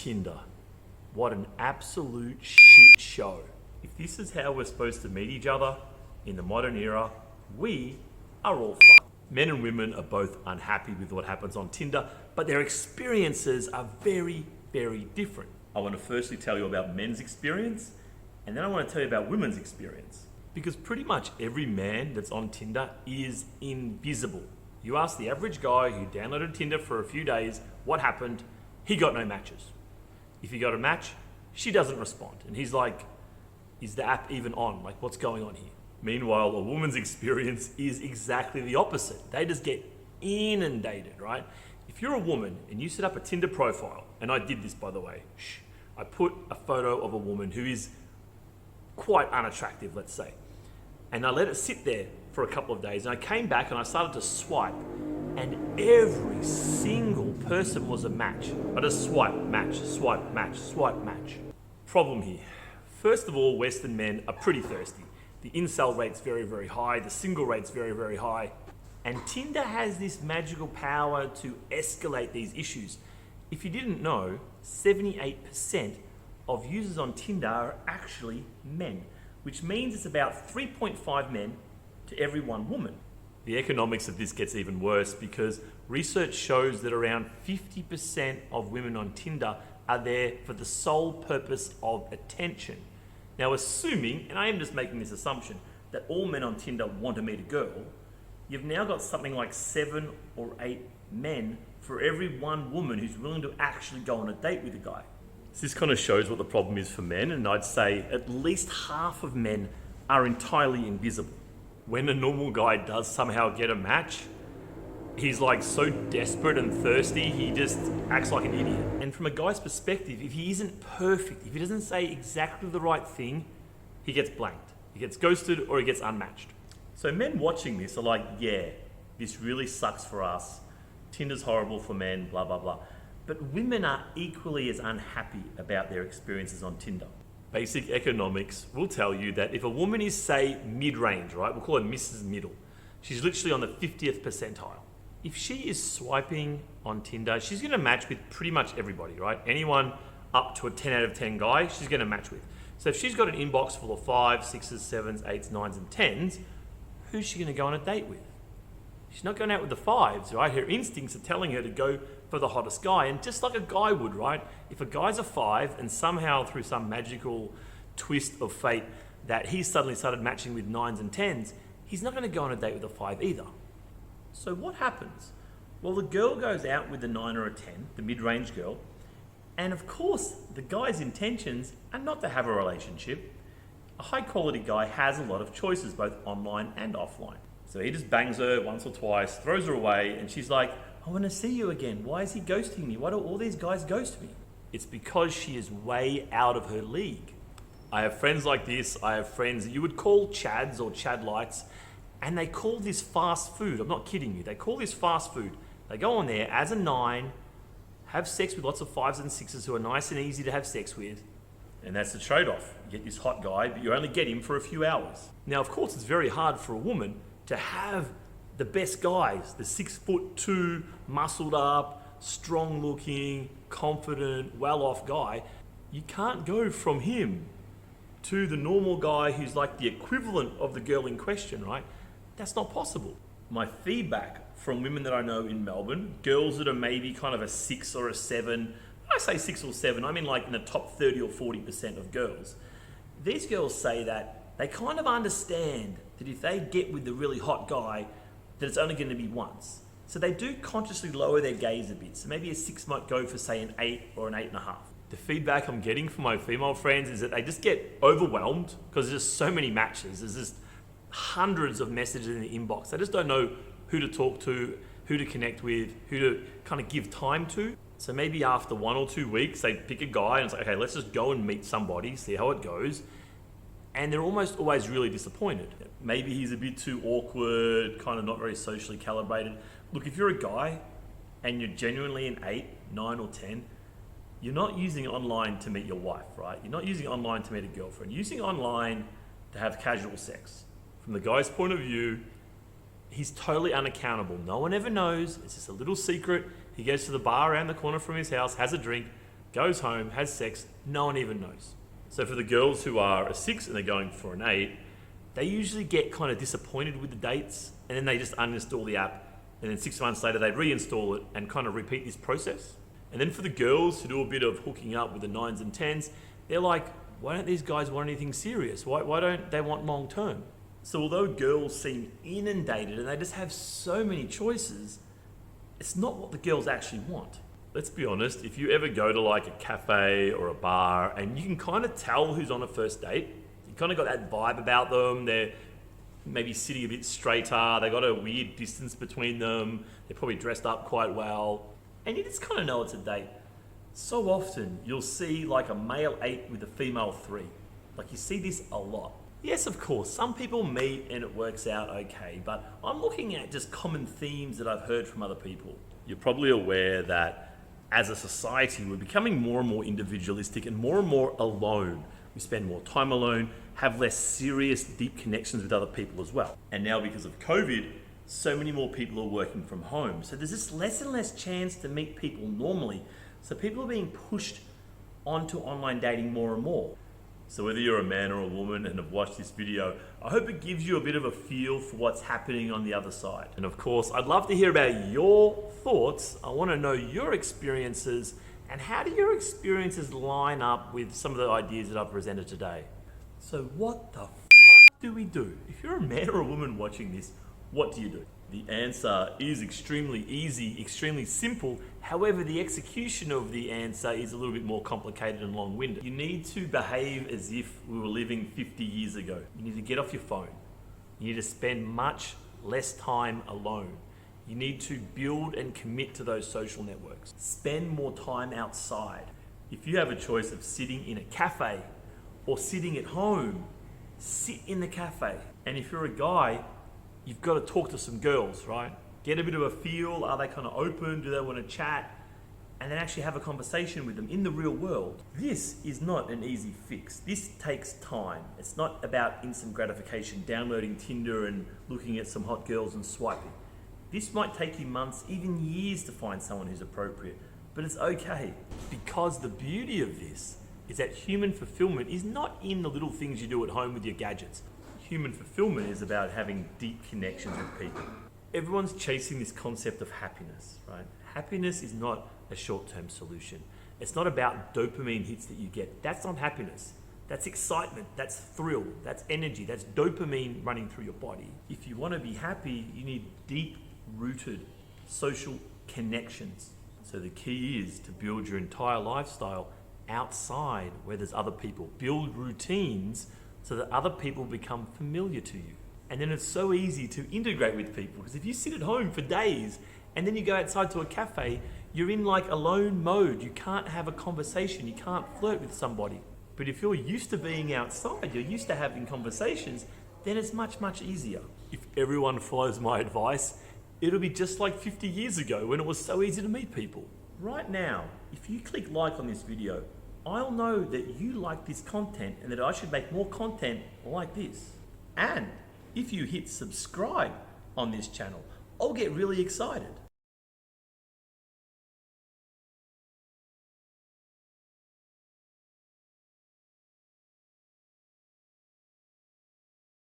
Tinder. What an absolute shit show. If this is how we're supposed to meet each other in the modern era, we are all fucked. Men and women are both unhappy with what happens on Tinder, but their experiences are very, very different. I want to firstly tell you about men's experience, and then I want to tell you about women's experience. Because pretty much every man that's on Tinder is invisible. You ask the average guy who downloaded Tinder for a few days what happened, he got no matches. If he got a match, she doesn't respond. And he's like, is the app even on? Like, what's going on here? Meanwhile, a woman's experience is exactly the opposite. They just get inundated, right? If you're a woman and you set up a Tinder profile, and I did this by the way, I put a photo of a woman who is quite unattractive, let's say, and I let it sit there for a couple of days, and I came back and I started to swipe, and every single person was a match. I just swipe, match, swipe, match, swipe, match. Problem here. First of all, Western men are pretty thirsty. The incel rate's very, very high. The single rate's very, very high. And Tinder has this magical power to escalate these issues. If you didn't know, 78% of users on Tinder are actually men, which means it's about 3.5 men to every one woman. The economics of this gets even worse because research shows that around 50% of women on Tinder are there for the sole purpose of attention. Now, assuming, and I am just making this assumption, that all men on Tinder want to meet a girl, you've now got something like 7 or 8 men for every one woman who's willing to actually go on a date with a guy. So this kind of shows what the problem is for men, and I'd say at least half of men are entirely invisible. When a normal guy does somehow get a match, he's like so desperate and thirsty, he just acts like an idiot. And from a guy's perspective, if he isn't perfect, if he doesn't say exactly the right thing, he gets blanked. He gets ghosted or he gets unmatched. So men watching this are like, yeah, this really sucks for us. Tinder's horrible for men, blah, blah, blah. But women are equally as unhappy about their experiences on Tinder. Basic economics will tell you that if a woman is, say, mid-range, right? We'll call her Mrs. Middle. She's literally on the 50th percentile. If she is swiping on Tinder, she's going to match with pretty much everybody, right? Anyone up to a 10 out of 10 guy, she's going to match with. So if she's got an inbox full of 5s, 6s, 7s, 8s, 9s, and 10s, who's she going to go on a date with? She's not going out with the 5s, right? Her instincts are telling her to go for the hottest guy. And just like a guy would, right? If a guy's a 5 and somehow through some magical twist of fate that he suddenly started matching with 9s and 10s, he's not going to go on a date with a 5 either. So what happens? Well, the girl goes out with a 9 or a 10, the mid-range girl, and of course, the guy's intentions are not to have a relationship. A high-quality guy has a lot of choices, both online and offline. So he just bangs her once or twice, throws her away, and she's like, I want to see you again. Why is he ghosting me? Why do all these guys ghost me? It's because she is way out of her league. I have friends like this. I have friends that you would call Chads or Chadlites, and they call this fast food. I'm not kidding you. They call this fast food. They go on there as a 9, have sex with lots of 5s and 6s who are nice and easy to have sex with, and that's the trade-off. You get this hot guy, but you only get him for a few hours. Now, of course, it's very hard for a woman to have the best guys, the 6'2", muscled up, strong looking, confident, well-off guy. You can't go from him to the normal guy who's like the equivalent of the girl in question, right? That's not possible. My feedback from women that I know in Melbourne, girls that are maybe kind of a 6 or a 7, when I say 6 or 7, I mean like in the top 30 or 40% of girls. These girls say that they kind of understand that if they get with the really hot guy, that it's only going to be once. So they do consciously lower their gaze a bit. So maybe a 6 might go for say an 8 or an 8.5. The feedback I'm getting from my female friends is that they just get overwhelmed because there's just so many matches. There's just hundreds of messages in the inbox. They just don't know who to talk to, who to connect with, who to kind of give time to. So maybe after 1 or 2 weeks, they pick a guy and it's like, okay, let's just go and meet somebody, see how it goes. And they're almost always really disappointed. Maybe he's a bit too awkward, kind of not very socially calibrated. Look, if you're a guy and you're genuinely an 8, 9 or 10, you're not using online to meet your wife, right? You're not using online to meet a girlfriend. You're using online to have casual sex. From the guy's point of view, he's totally unaccountable. No one ever knows. It's just a little secret. He goes to the bar around the corner from his house, has a drink, goes home, has sex, no one even knows. So for the girls who are a 6 and they're going for an 8, they usually get kind of disappointed with the dates and then they just uninstall the app, and then 6 months later they reinstall it and kind of repeat this process. And then for the girls who do a bit of hooking up with the 9s and 10s, they're like, why don't these guys want anything serious? Why don't they want long term? So although girls seem inundated and they just have so many choices, it's not what the girls actually want. Let's be honest, if you ever go to like a cafe or a bar and you can kind of tell who's on a first date, you kind of got that vibe about them, they're maybe sitting a bit straighter, they got a weird distance between them, they're probably dressed up quite well, and you just kind of know it's a date. So often you'll see like a male 8 with a female 3. Like you see this a lot. Yes, of course, some people meet and it works out okay, but I'm looking at just common themes that I've heard from other people. You're probably aware that as a society, we're becoming more and more individualistic and more alone. We spend more time alone, have less serious, deep connections with other people as well. And now because of COVID, so many more people are working from home. So there's just less and less chance to meet people normally. So people are being pushed onto online dating more and more. So whether you're a man or a woman and have watched this video, I hope it gives you a bit of a feel for what's happening on the other side. And of course, I'd love to hear about your thoughts. I want to know your experiences and how do your experiences line up with some of the ideas that I've presented today. So what the do we do? If you're a man or a woman watching this, what do you do? The answer is extremely easy, extremely simple. However, the execution of the answer is a little bit more complicated and long-winded. You need to behave as if we were living 50 years ago. You need to get off your phone. You need to spend much less time alone. You need to build and commit to those social networks. Spend more time outside. If you have a choice of sitting in a cafe or sitting at home, sit in the cafe. And if you're a guy, you've got to talk to some girls, right? Get a bit of a feel. Are they kind of open? Do they want to chat? And then actually have a conversation with them in the real world. This is not an easy fix. This takes time. It's not about instant gratification, downloading Tinder and looking at some hot girls and swiping. This might take you months, even years to find someone who's appropriate, but it's okay. Because the beauty of this is that human fulfillment is not in the little things you do at home with your gadgets. Human fulfillment is about having deep connections with people. Everyone's chasing this concept of happiness, right? Happiness is not a short-term solution. It's not about dopamine hits that you get. That's not happiness. That's excitement, that's thrill, that's energy, that's dopamine running through your body. If you want to be happy, you need deep-rooted social connections. So the key is to build your entire lifestyle outside where there's other people. Build routines so that other people become familiar to you. And then it's so easy to integrate with people, because if you sit at home for days and then you go outside to a cafe, you're in like alone mode. You can't have a conversation, you can't flirt with somebody. But if you're used to being outside, you're used to having conversations, then it's much, much easier. If everyone follows my advice, it'll be just like 50 years ago when it was so easy to meet people. Right now, if you click like on this video, I'll know that you like this content and that I should make more content like this. And if you hit subscribe on this channel, I'll get really excited.